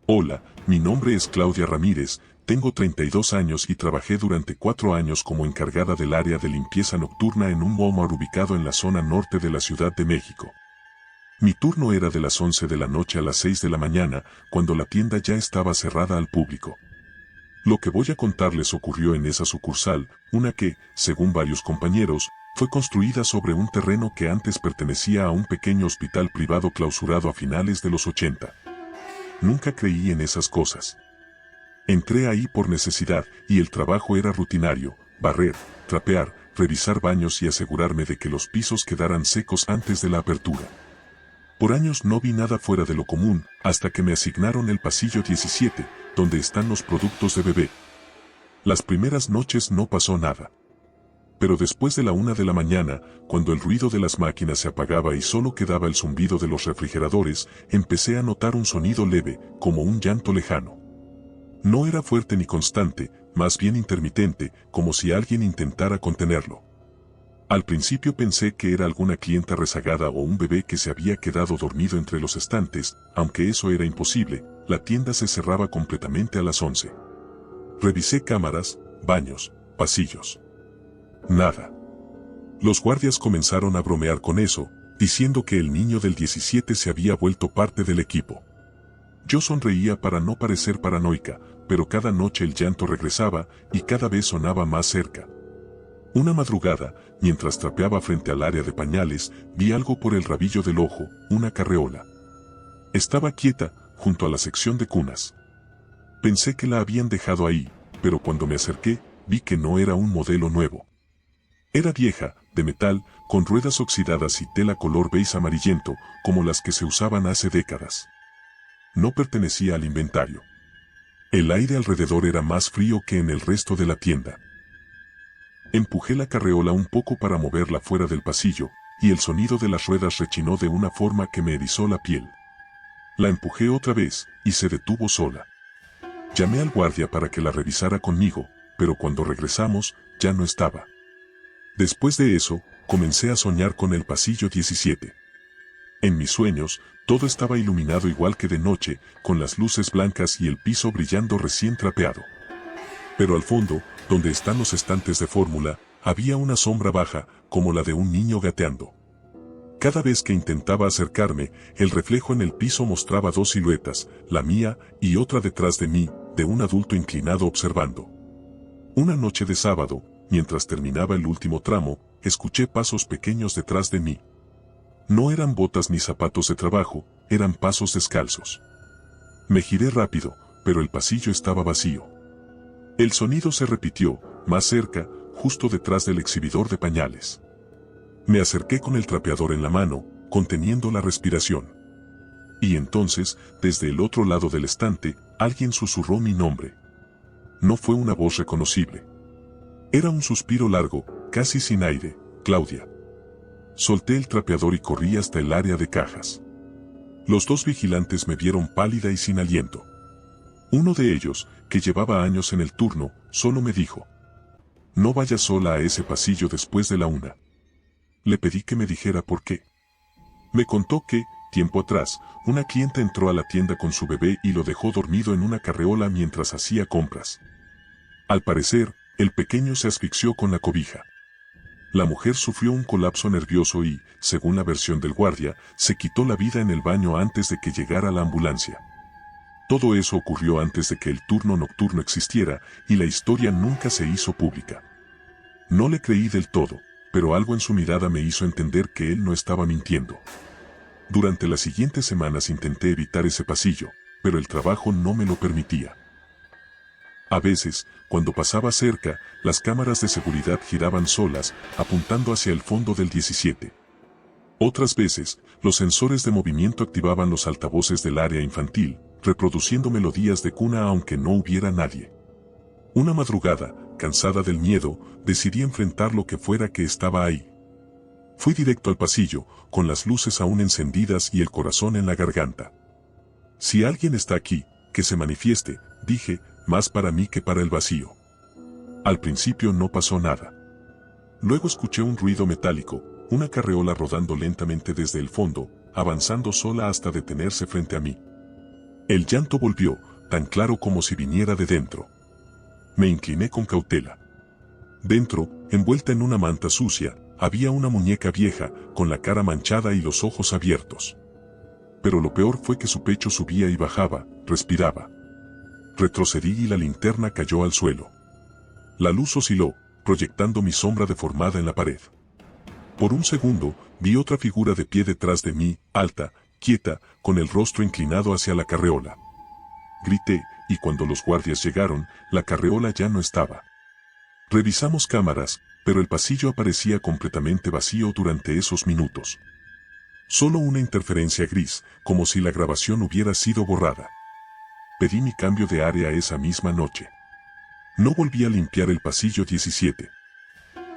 Hola, mi nombre es Claudia Ramírez, tengo 32 años y trabajé durante 4 años como encargada del área de limpieza nocturna en un Walmart ubicado en la zona norte de la Ciudad de México. Mi turno era de las 11 de la noche a las 6 de la mañana, cuando la tienda ya estaba cerrada al público. Lo que voy a contarles ocurrió en esa sucursal, una que, según varios compañeros, fue construida sobre un terreno que antes pertenecía a un pequeño hospital privado clausurado a finales de los 80. Nunca creí en esas cosas. Entré ahí por necesidad y el trabajo era rutinario: barrer, trapear, revisar baños y asegurarme de que los pisos quedaran secos antes de la apertura. Por años no vi nada fuera de lo común, hasta que me asignaron el pasillo 17, donde están los productos de bebé. Las primeras noches no pasó nada. Pero después de la 1 de la mañana, cuando el ruido de las máquinas se apagaba y solo quedaba el zumbido de los refrigeradores, empecé a notar un sonido leve, como un llanto lejano. No era fuerte ni constante, más bien intermitente, como si alguien intentara contenerlo. Al principio pensé que era alguna clienta rezagada o un bebé que se había quedado dormido entre los estantes, aunque eso era imposible. La tienda se cerraba completamente a las 11. Revisé cámaras, baños, pasillos. Nada. Los guardias comenzaron a bromear con eso, diciendo que el niño del 17 se había vuelto parte del equipo. Yo sonreía para no parecer paranoica, pero cada noche el llanto regresaba y cada vez sonaba más cerca. Una madrugada, mientras trapeaba frente al área de pañales, vi algo por el rabillo del ojo, una carreola. Estaba quieta, junto a la sección de cunas. Pensé que la habían dejado ahí, pero cuando me acerqué, vi que no era un modelo nuevo. Era vieja, de metal, con ruedas oxidadas y tela color beige amarillento, como las que se usaban hace décadas. No pertenecía al inventario. El aire alrededor era más frío que en el resto de la tienda. Empujé la carreola un poco para moverla fuera del pasillo, y el sonido de las ruedas rechinó de una forma que me erizó la piel. La empujé otra vez, y se detuvo sola. Llamé al guardia para que la revisara conmigo, pero cuando regresamos, ya no estaba. Después de eso, comencé a soñar con el pasillo 17. En mis sueños, todo estaba iluminado igual que de noche, con las luces blancas y el piso brillando recién trapeado. Pero al fondo, donde están los estantes de fórmula, había una sombra baja, como la de un niño gateando. Cada vez que intentaba acercarme, el reflejo en el piso mostraba dos siluetas, la mía y otra detrás de mí, de un adulto inclinado observando. Una noche de sábado, mientras terminaba el último tramo, escuché pasos pequeños detrás de mí. No eran botas ni zapatos de trabajo, eran pasos descalzos. Me giré rápido, pero el pasillo estaba vacío. El sonido se repitió, más cerca, justo detrás del exhibidor de pañales. Me acerqué con el trapeador en la mano, conteniendo la respiración. Y entonces, desde el otro lado del estante, alguien susurró mi nombre. No fue una voz reconocible. Era un suspiro largo, casi sin aire: Claudia. Solté el trapeador y corrí hasta el área de cajas. Los dos vigilantes me vieron pálida y sin aliento. Uno de ellos, que llevaba años en el turno, solo me dijo: no vayas sola a ese pasillo después de la 1. Le pedí que me dijera por qué. Me contó que, tiempo atrás, una clienta entró a la tienda con su bebé y lo dejó dormido en una carreola mientras hacía compras. Al parecer, el pequeño se asfixió con la cobija. La mujer sufrió un colapso nervioso y, según la versión del guardia, se quitó la vida en el baño antes de que llegara la ambulancia. Todo eso ocurrió antes de que el turno nocturno existiera, y la historia nunca se hizo pública. No le creí del todo, pero algo en su mirada me hizo entender que él no estaba mintiendo. Durante las siguientes semanas intenté evitar ese pasillo, pero el trabajo no me lo permitía. A veces, cuando pasaba cerca, las cámaras de seguridad giraban solas, apuntando hacia el fondo del 17. Otras veces, los sensores de movimiento activaban los altavoces del área infantil, reproduciendo melodías de cuna aunque no hubiera nadie. Una madrugada, cansada del miedo, decidí enfrentar lo que fuera que estaba ahí. Fui directo al pasillo, con las luces aún encendidas y el corazón en la garganta. Si alguien está aquí, que se manifieste, dije, más para mí que para el vacío. Al principio no pasó nada. Luego escuché un ruido metálico, una carreola rodando lentamente desde el fondo, avanzando sola hasta detenerse frente a mí. El llanto volvió, tan claro como si viniera de dentro. Me incliné con cautela. Dentro, envuelta en una manta sucia, había una muñeca vieja, con la cara manchada y los ojos abiertos. Pero lo peor fue que su pecho subía y bajaba, respiraba. Retrocedí y la linterna cayó al suelo. La luz osciló, proyectando mi sombra deformada en la pared. Por un segundo, vi otra figura de pie detrás de mí, alta, quieta, con el rostro inclinado hacia la carreola. Grité, y cuando los guardias llegaron, la carreola ya no estaba. Revisamos cámaras, pero el pasillo aparecía completamente vacío durante esos minutos. Solo una interferencia gris, como si la grabación hubiera sido borrada. Pedí mi cambio de área esa misma noche. No volví a limpiar el pasillo 17.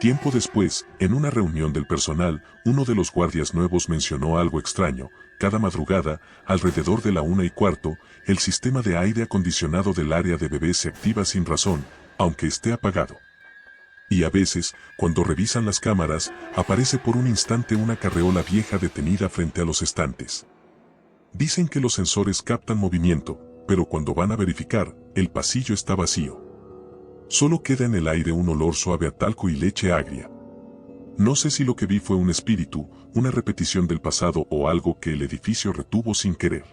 Tiempo después, en una reunión del personal, uno de los guardias nuevos mencionó algo extraño. Cada madrugada, alrededor de la 1:15, el sistema de aire acondicionado del área de bebés se activa sin razón, aunque esté apagado. Y a veces, cuando revisan las cámaras, aparece por un instante una carreola vieja detenida frente a los estantes. Dicen que los sensores captan movimiento, pero cuando van a verificar, el pasillo está vacío. Solo queda en el aire un olor suave a talco y leche agria. No sé si lo que vi fue un espíritu, una repetición del pasado o algo que el edificio retuvo sin querer.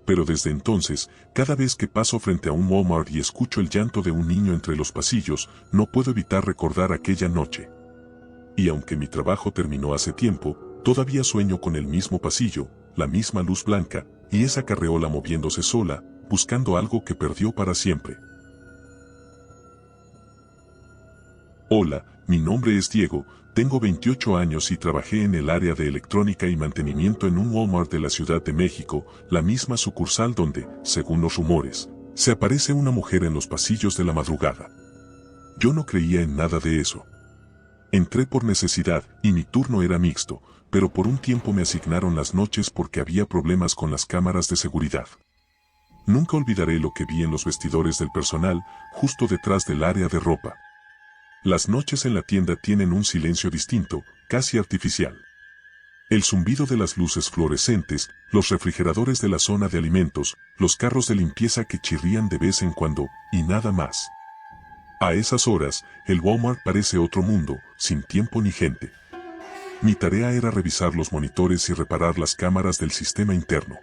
Pero desde entonces, cada vez que paso frente a un Walmart y escucho el llanto de un niño entre los pasillos, no puedo evitar recordar aquella noche. Y aunque mi trabajo terminó hace tiempo, todavía sueño con el mismo pasillo, la misma luz blanca, y esa carreola moviéndose sola, buscando algo que perdió para siempre. Hola, mi nombre es Diego, tengo 28 años y trabajé en el área de electrónica y mantenimiento en un Walmart de la Ciudad de México, la misma sucursal donde, según los rumores, se aparece una mujer en los pasillos de la madrugada. Yo no creía en nada de eso. Entré por necesidad y mi turno era mixto, pero por un tiempo me asignaron las noches porque había problemas con las cámaras de seguridad. Nunca olvidaré lo que vi en los vestidores del personal, justo detrás del área de ropa. Las noches en la tienda tienen un silencio distinto, casi artificial. El zumbido de las luces fluorescentes, los refrigeradores de la zona de alimentos, los carros de limpieza que chirrían de vez en cuando, y nada más. A esas horas, el Walmart parece otro mundo, sin tiempo ni gente. Mi tarea era revisar los monitores y reparar las cámaras del sistema interno.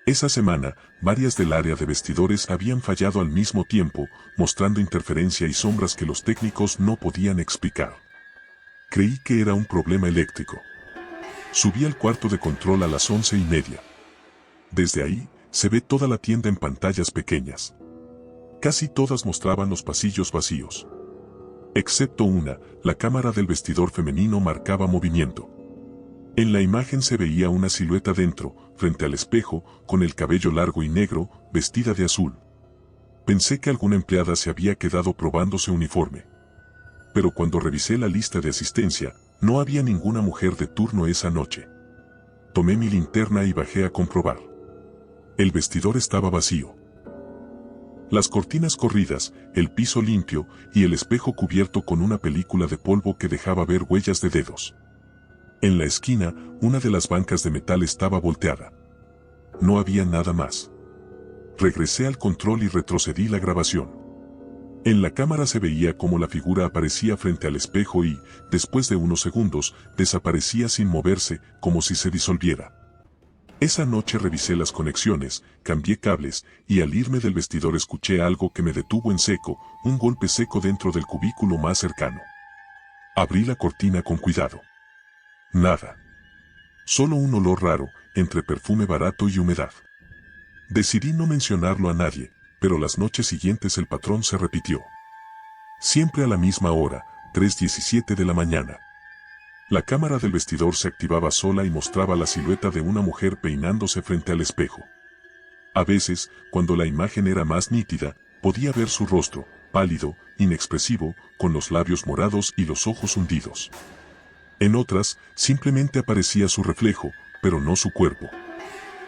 Esa semana, varias del área de vestidores habían fallado al mismo tiempo, mostrando interferencia y sombras que los técnicos no podían explicar. Creí que era un problema eléctrico. Subí al cuarto de control a las 11:30. Desde ahí, se ve toda la tienda en pantallas pequeñas. Casi todas mostraban los pasillos vacíos. Excepto una, la cámara del vestidor femenino marcaba movimiento. En la imagen se veía una silueta dentro, frente al espejo, con el cabello largo y negro, vestida de azul. Pensé que alguna empleada se había quedado probándose uniforme. Pero cuando revisé la lista de asistencia, no había ninguna mujer de turno esa noche. Tomé mi linterna y bajé a comprobar. El vestidor estaba vacío. Las cortinas corridas, el piso limpio y el espejo cubierto con una película de polvo que dejaba ver huellas de dedos. En la esquina, una de las bancas de metal estaba volteada. No había nada más. Regresé al control y retrocedí la grabación. En la cámara se veía cómo la figura aparecía frente al espejo y, después de unos segundos, desaparecía sin moverse, como si se disolviera. Esa noche revisé las conexiones, cambié cables, y al irme del vestidor escuché algo que me detuvo en seco, un golpe seco dentro del cubículo más cercano. Abrí la cortina con cuidado. Nada. Solo un olor raro, entre perfume barato y humedad. Decidí no mencionarlo a nadie, pero las noches siguientes el patrón se repitió. Siempre a la misma hora, 3:17 de la mañana. La cámara del vestidor se activaba sola y mostraba la silueta de una mujer peinándose frente al espejo. A veces, cuando la imagen era más nítida, podía ver su rostro, pálido, inexpresivo, con los labios morados y los ojos hundidos. En otras, simplemente aparecía su reflejo, pero no su cuerpo.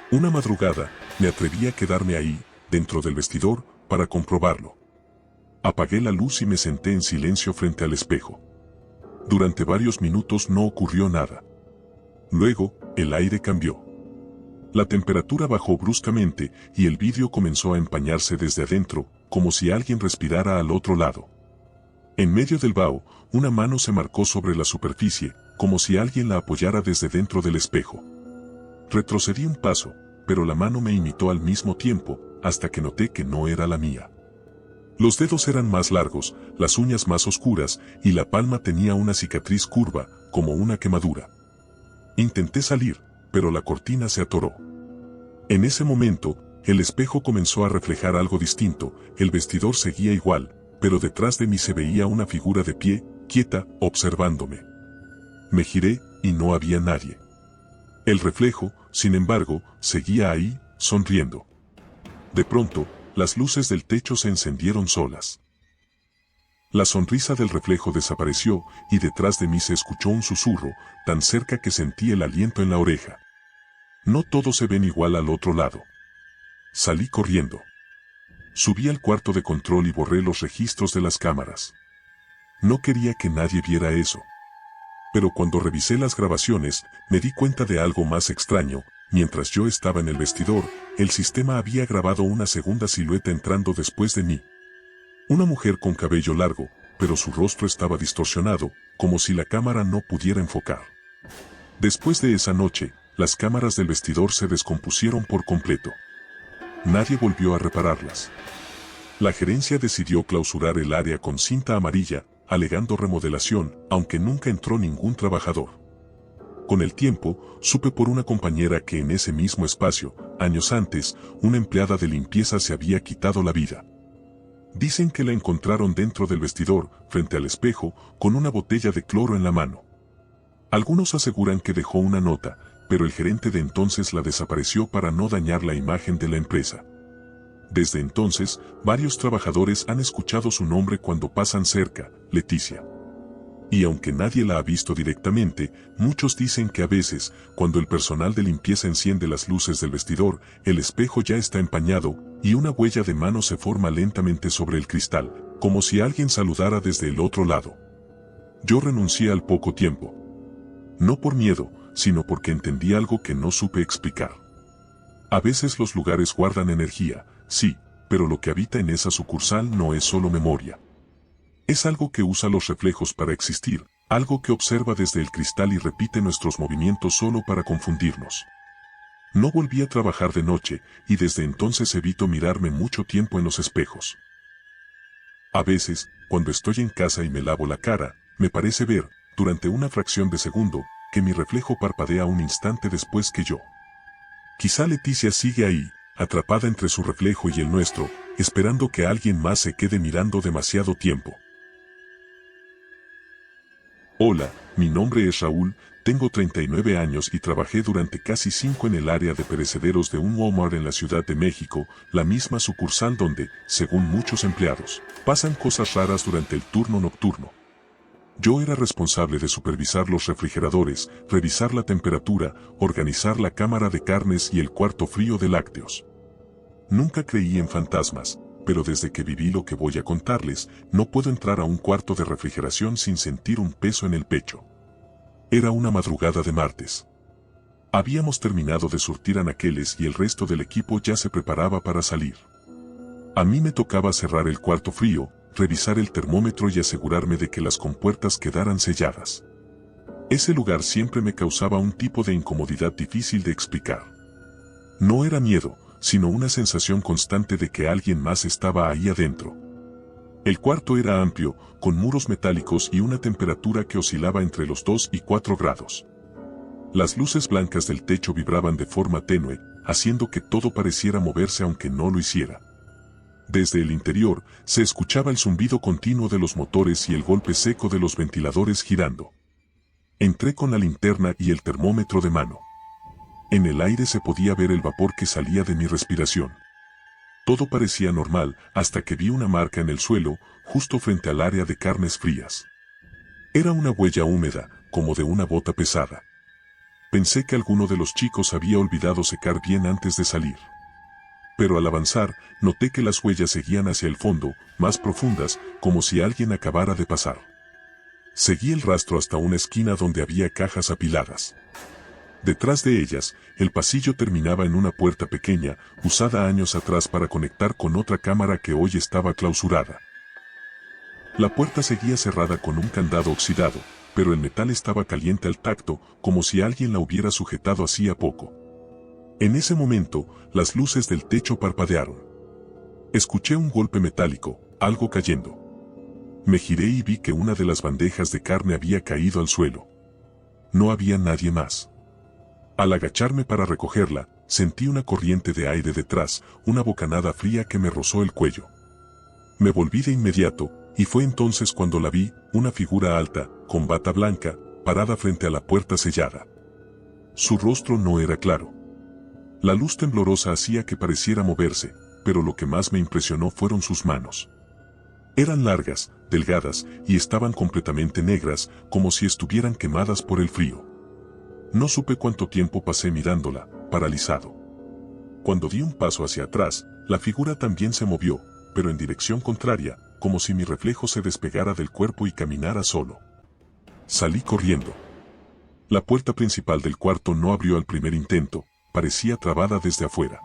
Una madrugada, me atreví a quedarme ahí, dentro del vestidor, para comprobarlo. Apagué la luz y me senté en silencio frente al espejo. Durante varios minutos no ocurrió nada. Luego, el aire cambió. La temperatura bajó bruscamente y el vidrio comenzó a empañarse desde adentro, como si alguien respirara al otro lado. En medio del vaho, una mano se marcó sobre la superficie, como si alguien la apoyara desde dentro del espejo. Retrocedí un paso, pero la mano me imitó al mismo tiempo, hasta que noté que no era la mía. Los dedos eran más largos, las uñas más oscuras, y la palma tenía una cicatriz curva, como una quemadura. Intenté salir, pero la cortina se atoró. En ese momento, el espejo comenzó a reflejar algo distinto, el vestidor seguía igual, pero detrás de mí se veía una figura de pie, quieta, observándome. Me giré, y no había nadie. El reflejo, sin embargo, seguía ahí, sonriendo. De pronto, las luces del techo se encendieron solas. La sonrisa del reflejo desapareció, y detrás de mí se escuchó un susurro, tan cerca que sentí el aliento en la oreja. No todos se ven igual al otro lado. Salí corriendo. Subí al cuarto de control y borré los registros de las cámaras. No quería que nadie viera eso. Pero cuando revisé las grabaciones, me di cuenta de algo más extraño. Mientras yo estaba en el vestidor, el sistema había grabado una segunda silueta entrando después de mí. Una mujer con cabello largo, pero su rostro estaba distorsionado, como si la cámara no pudiera enfocar. Después de esa noche, las cámaras del vestidor se descompusieron por completo. Nadie volvió a repararlas. La gerencia decidió clausurar el área con cinta amarilla, alegando remodelación, aunque nunca entró ningún trabajador. Con el tiempo, supe por una compañera que en ese mismo espacio, años antes, una empleada de limpieza se había quitado la vida. Dicen que la encontraron dentro del vestidor, frente al espejo, con una botella de cloro en la mano. Algunos aseguran que dejó una nota, pero el gerente de entonces la desapareció para no dañar la imagen de la empresa. Desde entonces, varios trabajadores han escuchado su nombre cuando pasan cerca, Leticia. Y aunque nadie la ha visto directamente, muchos dicen que a veces, cuando el personal de limpieza enciende las luces del vestidor, el espejo ya está empañado, y una huella de mano se forma lentamente sobre el cristal, como si alguien saludara desde el otro lado. Yo renuncié al poco tiempo. No por miedo, sino porque entendí algo que no supe explicar. A veces los lugares guardan energía, sí, pero lo que habita en esa sucursal no es solo memoria. Es algo que usa los reflejos para existir, algo que observa desde el cristal y repite nuestros movimientos solo para confundirnos. No volví a trabajar de noche, y desde entonces evito mirarme mucho tiempo en los espejos. A veces, cuando estoy en casa y me lavo la cara, me parece ver, durante una fracción de segundo, que mi reflejo parpadea un instante después que yo. Quizá Leticia sigue ahí, atrapada entre su reflejo y el nuestro, esperando que alguien más se quede mirando demasiado tiempo. Hola, mi nombre es Raúl, tengo 39 años y trabajé durante casi 5 en el área de perecederos de un Walmart en la Ciudad de México, la misma sucursal donde, según muchos empleados, pasan cosas raras durante el turno nocturno. Yo era responsable de supervisar los refrigeradores, revisar la temperatura, organizar la cámara de carnes y el cuarto frío de lácteos. Nunca creí en fantasmas, pero desde que viví lo que voy a contarles, no puedo entrar a un cuarto de refrigeración sin sentir un peso en el pecho. Era una madrugada de martes. Habíamos terminado de surtir anaqueles y el resto del equipo ya se preparaba para salir. A mí me tocaba cerrar el cuarto frío, revisar el termómetro y asegurarme de que las compuertas quedaran selladas. Ese lugar siempre me causaba un tipo de incomodidad difícil de explicar. No era miedo, sino una sensación constante de que alguien más estaba ahí adentro. El cuarto era amplio, con muros metálicos y una temperatura que oscilaba entre los 2 y 4 grados. Las luces blancas del techo vibraban de forma tenue, haciendo que todo pareciera moverse aunque no lo hiciera. Desde el interior, se escuchaba el zumbido continuo de los motores y el golpe seco de los ventiladores girando. Entré con la linterna y el termómetro de mano. En el aire se podía ver el vapor que salía de mi respiración. Todo parecía normal hasta que vi una marca en el suelo, justo frente al área de carnes frías. Era una huella húmeda, como de una bota pesada. Pensé que alguno de los chicos había olvidado secar bien antes de salir. Pero al avanzar, noté que las huellas seguían hacia el fondo, más profundas, como si alguien acabara de pasar. Seguí el rastro hasta una esquina donde había cajas apiladas. Detrás de ellas, el pasillo terminaba en una puerta pequeña, usada años atrás para conectar con otra cámara que hoy estaba clausurada. La puerta seguía cerrada con un candado oxidado, pero el metal estaba caliente al tacto, como si alguien la hubiera sujetado hacía poco. En ese momento, las luces del techo parpadearon. Escuché un golpe metálico, algo cayendo. Me giré y vi que una de las bandejas de carne había caído al suelo. No había nadie más. Al agacharme para recogerla, sentí una corriente de aire detrás, una bocanada fría que me rozó el cuello. Me volví de inmediato, y fue entonces cuando la vi, una figura alta, con bata blanca, parada frente a la puerta sellada. Su rostro no era claro. La luz temblorosa hacía que pareciera moverse, pero lo que más me impresionó fueron sus manos. Eran largas, delgadas, y estaban completamente negras, como si estuvieran quemadas por el frío. No supe cuánto tiempo pasé mirándola, paralizado. Cuando di un paso hacia atrás, la figura también se movió, pero en dirección contraria, como si mi reflejo se despegara del cuerpo y caminara solo. Salí corriendo. La puerta principal del cuarto no abrió al primer intento, parecía trabada desde afuera.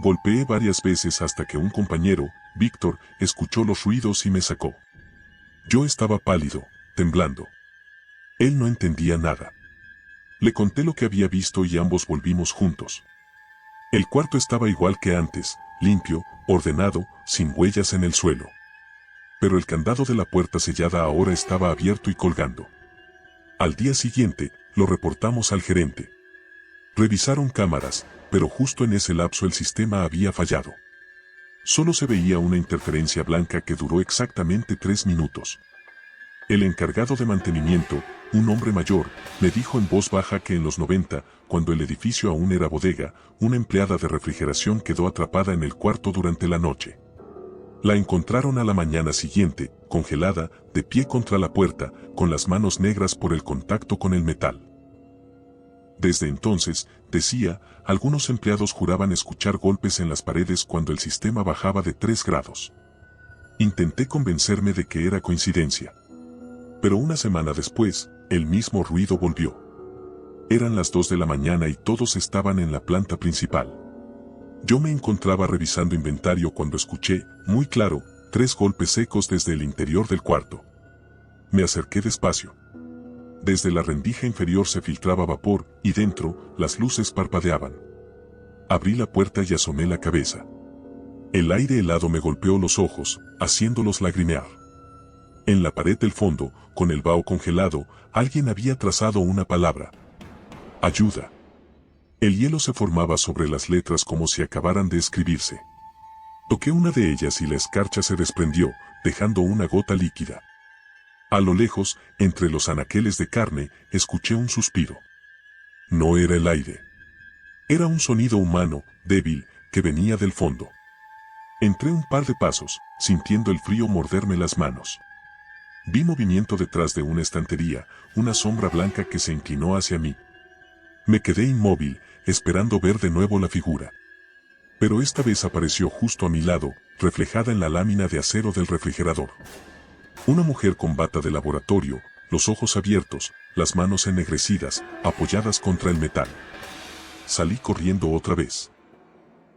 Golpeé varias veces hasta que un compañero, Víctor, escuchó los ruidos y me sacó. Yo estaba pálido, temblando. Él no entendía nada. Le conté lo que había visto y ambos volvimos juntos. El cuarto estaba igual que antes, limpio, ordenado, sin huellas en el suelo. Pero el candado de la puerta sellada ahora estaba abierto y colgando. Al día siguiente, lo reportamos al gerente. Revisaron cámaras, pero justo en ese lapso el sistema había fallado. Solo se veía una interferencia blanca que duró exactamente 3 minutos. El encargado de mantenimiento, un hombre mayor, me dijo en voz baja que en los 90, cuando el edificio aún era bodega, una empleada de refrigeración quedó atrapada en el cuarto durante la noche. La encontraron a la mañana siguiente, congelada, de pie contra la puerta, con las manos negras por el contacto con el metal. Desde entonces, decía, algunos empleados juraban escuchar golpes en las paredes cuando el sistema bajaba de 3 grados. Intenté convencerme de que era coincidencia. Pero una semana después, el mismo ruido volvió. Eran las 2 de la mañana y todos estaban en la planta principal. Yo me encontraba revisando inventario cuando escuché, muy claro, 3 golpes secos desde el interior del cuarto. Me acerqué despacio. Desde la rendija inferior se filtraba vapor, y dentro, las luces parpadeaban. Abrí la puerta y asomé la cabeza. El aire helado me golpeó los ojos, haciéndolos lagrimear. En la pared del fondo, con el vaho congelado, alguien había trazado una palabra. Ayuda. El hielo se formaba sobre las letras como si acabaran de escribirse. Toqué una de ellas y la escarcha se desprendió, dejando una gota líquida. A lo lejos, entre los anaqueles de carne, escuché un suspiro. No era el aire. Era un sonido humano, débil, que venía del fondo. Entré un par de pasos, sintiendo el frío morderme las manos. Vi movimiento detrás de una estantería, una sombra blanca que se inclinó hacia mí. Me quedé inmóvil, esperando ver de nuevo la figura. Pero esta vez apareció justo a mi lado, reflejada en la lámina de acero del refrigerador. Una mujer con bata de laboratorio, los ojos abiertos, las manos ennegrecidas, apoyadas contra el metal. Salí corriendo otra vez.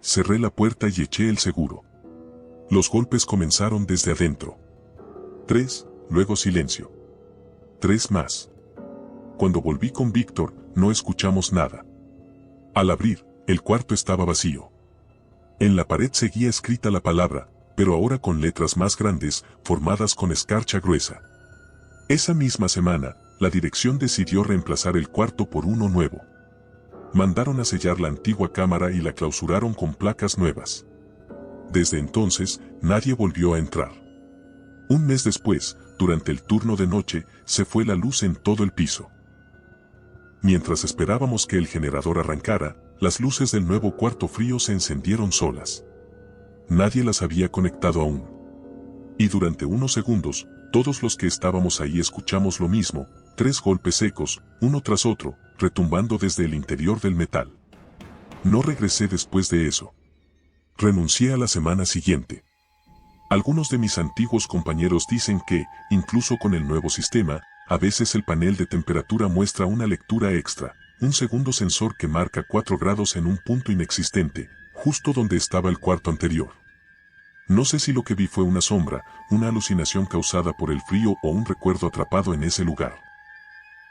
Cerré la puerta y eché el seguro. Los golpes comenzaron desde adentro. 3, luego silencio. 3 más. Cuando volví con Víctor, no escuchamos nada. Al abrir, el cuarto estaba vacío. En la pared seguía escrita la palabra, pero ahora con letras más grandes, formadas con escarcha gruesa. Esa misma semana, la dirección decidió reemplazar el cuarto por uno nuevo. Mandaron a sellar la antigua cámara y la clausuraron con placas nuevas. Desde entonces, nadie volvió a entrar. Un mes después, durante el turno de noche, se fue la luz en todo el piso. Mientras esperábamos que el generador arrancara, las luces del nuevo cuarto frío se encendieron solas. Nadie las había conectado aún. Y durante unos segundos, todos los que estábamos ahí escuchamos lo mismo, 3 golpes secos, uno tras otro, retumbando desde el interior del metal. No regresé después de eso. Renuncié a la semana siguiente. Algunos de mis antiguos compañeros dicen que, incluso con el nuevo sistema, a veces el panel de temperatura muestra una lectura extra, un segundo sensor que marca 4 grados en un punto inexistente, justo donde estaba el cuarto anterior. No sé si lo que vi fue una sombra, una alucinación causada por el frío o un recuerdo atrapado en ese lugar.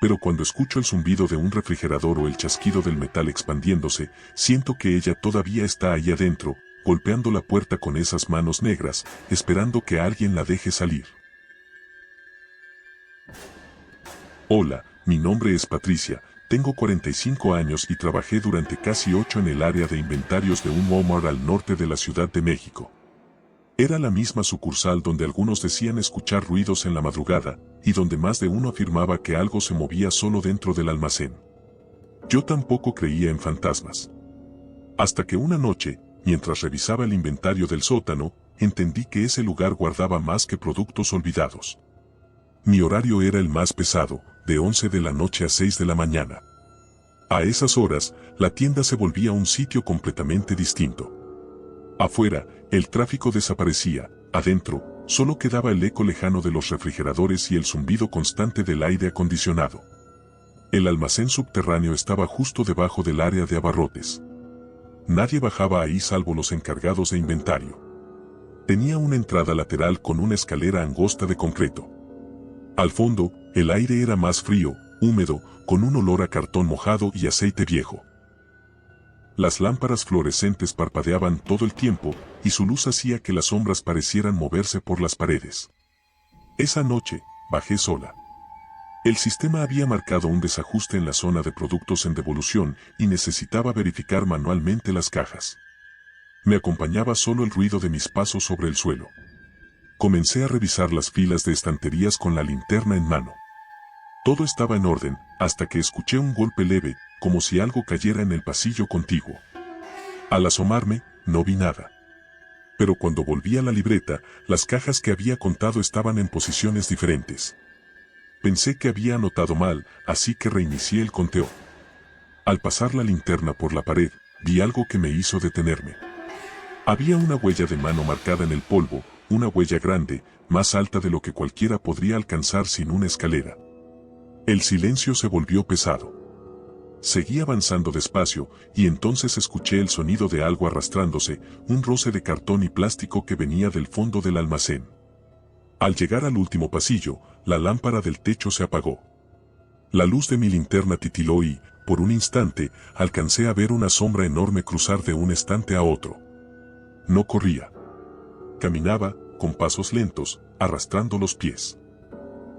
Pero cuando escucho el zumbido de un refrigerador o el chasquido del metal expandiéndose, siento que ella todavía está ahí adentro, golpeando la puerta con esas manos negras, esperando que alguien la deje salir. Hola, mi nombre es Patricia, tengo 45 años y trabajé durante casi 8 en el área de inventarios de un Walmart al norte de la Ciudad de México. Era la misma sucursal donde algunos decían escuchar ruidos en la madrugada, y donde más de uno afirmaba que algo se movía solo dentro del almacén. Yo tampoco creía en fantasmas. Hasta que una noche, mientras revisaba el inventario del sótano, entendí que ese lugar guardaba más que productos olvidados. Mi horario era el más pesado, de 11 de la noche a 6 de la mañana. A esas horas, la tienda se volvía un sitio completamente distinto. Afuera, el tráfico desaparecía, adentro, solo quedaba el eco lejano de los refrigeradores y el zumbido constante del aire acondicionado. El almacén subterráneo estaba justo debajo del área de abarrotes. Nadie bajaba ahí salvo los encargados de inventario. Tenía una entrada lateral con una escalera angosta de concreto. Al fondo, el aire era más frío, húmedo, con un olor a cartón mojado y aceite viejo. Las lámparas fluorescentes parpadeaban todo el tiempo, y su luz hacía que las sombras parecieran moverse por las paredes. Esa noche, bajé sola. El sistema había marcado un desajuste en la zona de productos en devolución y necesitaba verificar manualmente las cajas. Me acompañaba solo el ruido de mis pasos sobre el suelo. Comencé a revisar las filas de estanterías con la linterna en mano. Todo estaba en orden, hasta que escuché un golpe leve, como si algo cayera en el pasillo contiguo. Al asomarme, no vi nada. Pero cuando volví a la libreta, las cajas que había contado estaban en posiciones diferentes. Pensé que había anotado mal, así que reinicié el conteo. Al pasar la linterna por la pared, vi algo que me hizo detenerme. Había una huella de mano marcada en el polvo, una huella grande, más alta de lo que cualquiera podría alcanzar sin una escalera. El silencio se volvió pesado. Seguí avanzando despacio, y entonces escuché el sonido de algo arrastrándose, un roce de cartón y plástico que venía del fondo del almacén. Al llegar al último pasillo, la lámpara del techo se apagó. La luz de mi linterna titiló y, por un instante, alcancé a ver una sombra enorme cruzar de un estante a otro. No corría. Caminaba, con pasos lentos, arrastrando los pies.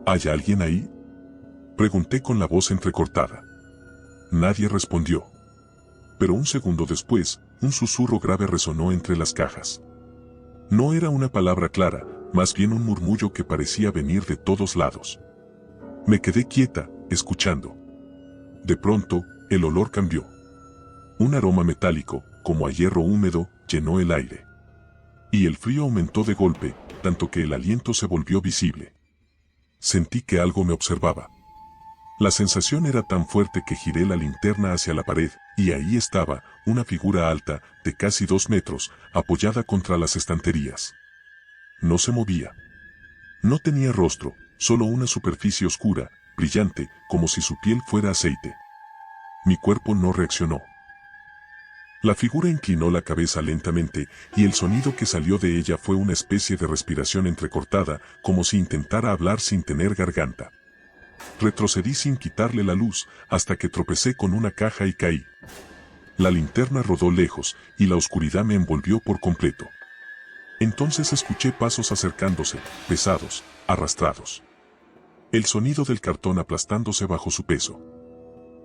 ¿Hay alguien ahí?, pregunté con la voz entrecortada. Nadie respondió. Pero un segundo después, un susurro grave resonó entre las cajas. No era una palabra clara, más bien un murmullo que parecía venir de todos lados. Me quedé quieta, escuchando. De pronto, el olor cambió. Un aroma metálico, como a hierro húmedo, llenó el aire. Y el frío aumentó de golpe, tanto que el aliento se volvió visible. Sentí que algo me observaba. La sensación era tan fuerte que giré la linterna hacia la pared, y ahí estaba, una figura alta, de casi 2 metros, apoyada contra las estanterías. No se movía. No tenía rostro, solo una superficie oscura, brillante, como si su piel fuera aceite. Mi cuerpo no reaccionó. La figura inclinó la cabeza lentamente, y el sonido que salió de ella fue una especie de respiración entrecortada, como si intentara hablar sin tener garganta. Retrocedí sin quitarle la luz, hasta que tropecé con una caja y caí. La linterna rodó lejos, y la oscuridad me envolvió por completo. Entonces escuché pasos acercándose, pesados, arrastrados. El sonido del cartón aplastándose bajo su peso.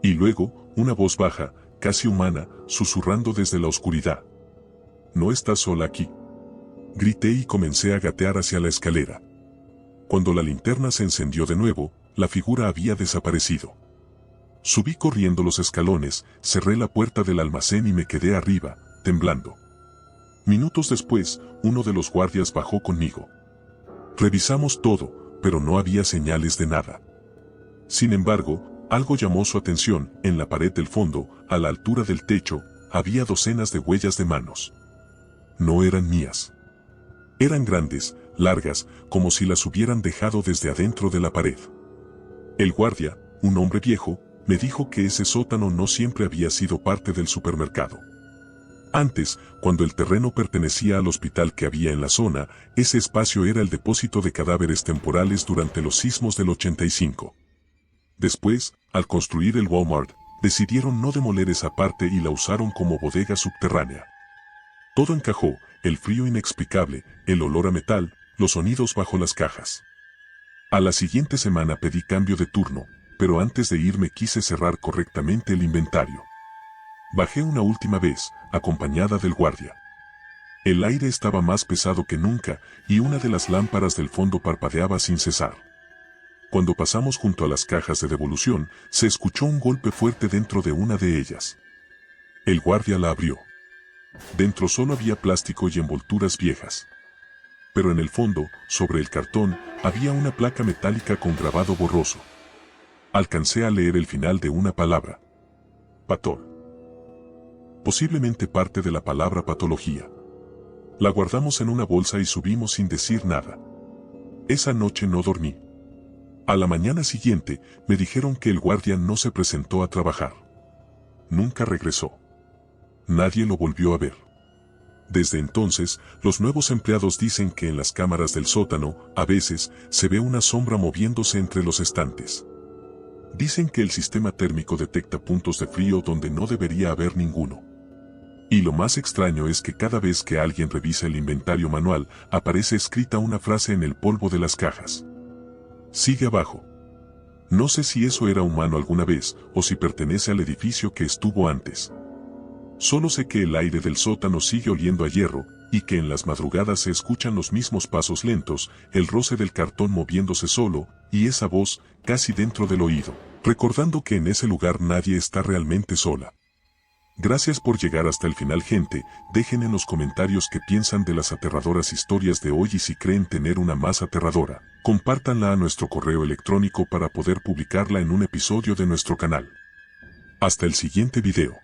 Y luego, una voz baja, casi humana, susurrando desde la oscuridad. «No estás sola aquí». Grité y comencé a gatear hacia la escalera. Cuando la linterna se encendió de nuevo, la figura había desaparecido. Subí corriendo los escalones, cerré la puerta del almacén y me quedé arriba, temblando. Minutos después, uno de los guardias bajó conmigo. Revisamos todo, pero no había señales de nada. Sin embargo, algo llamó su atención. En la pared del fondo, a la altura del techo, había docenas de huellas de manos. No eran mías. Eran grandes, largas, como si las hubieran dejado desde adentro de la pared. El guardia, un hombre viejo, me dijo que ese sótano no siempre había sido parte del supermercado. Antes, cuando el terreno pertenecía al hospital que había en la zona, ese espacio era el depósito de cadáveres temporales durante los sismos del 85. Después, al construir el Walmart, decidieron no demoler esa parte y la usaron como bodega subterránea. Todo encajó, el frío inexplicable, el olor a metal, los sonidos bajo las cajas. A la siguiente semana pedí cambio de turno, pero antes de irme quise cerrar correctamente el inventario. Bajé una última vez, acompañada del guardia. El aire estaba más pesado que nunca, y una de las lámparas del fondo parpadeaba sin cesar. Cuando pasamos junto a las cajas de devolución, se escuchó un golpe fuerte dentro de una de ellas. El guardia la abrió. Dentro solo había plástico y envolturas viejas. Pero en el fondo, sobre el cartón, había una placa metálica con grabado borroso. Alcancé a leer el final de una palabra. Patol. Posiblemente parte de la palabra patología. La guardamos en una bolsa y subimos sin decir nada. Esa noche no dormí. A la mañana siguiente, me dijeron que el guardia no se presentó a trabajar. Nunca regresó. Nadie lo volvió a ver. Desde entonces, los nuevos empleados dicen que en las cámaras del sótano, a veces, se ve una sombra moviéndose entre los estantes. Dicen que el sistema térmico detecta puntos de frío donde no debería haber ninguno. Y lo más extraño es que cada vez que alguien revisa el inventario manual, aparece escrita una frase en el polvo de las cajas. Sigue abajo. No sé si eso era humano alguna vez, o si pertenece al edificio que estuvo antes. Solo sé que el aire del sótano sigue oliendo a hierro, y que en las madrugadas se escuchan los mismos pasos lentos, el roce del cartón moviéndose solo, y esa voz, casi dentro del oído, recordando que en ese lugar nadie está realmente sola. Gracias por llegar hasta el final, gente. Dejen en los comentarios qué piensan de las aterradoras historias de hoy y si creen tener una más aterradora. Compártanla a nuestro correo electrónico para poder publicarla en un episodio de nuestro canal. Hasta el siguiente video.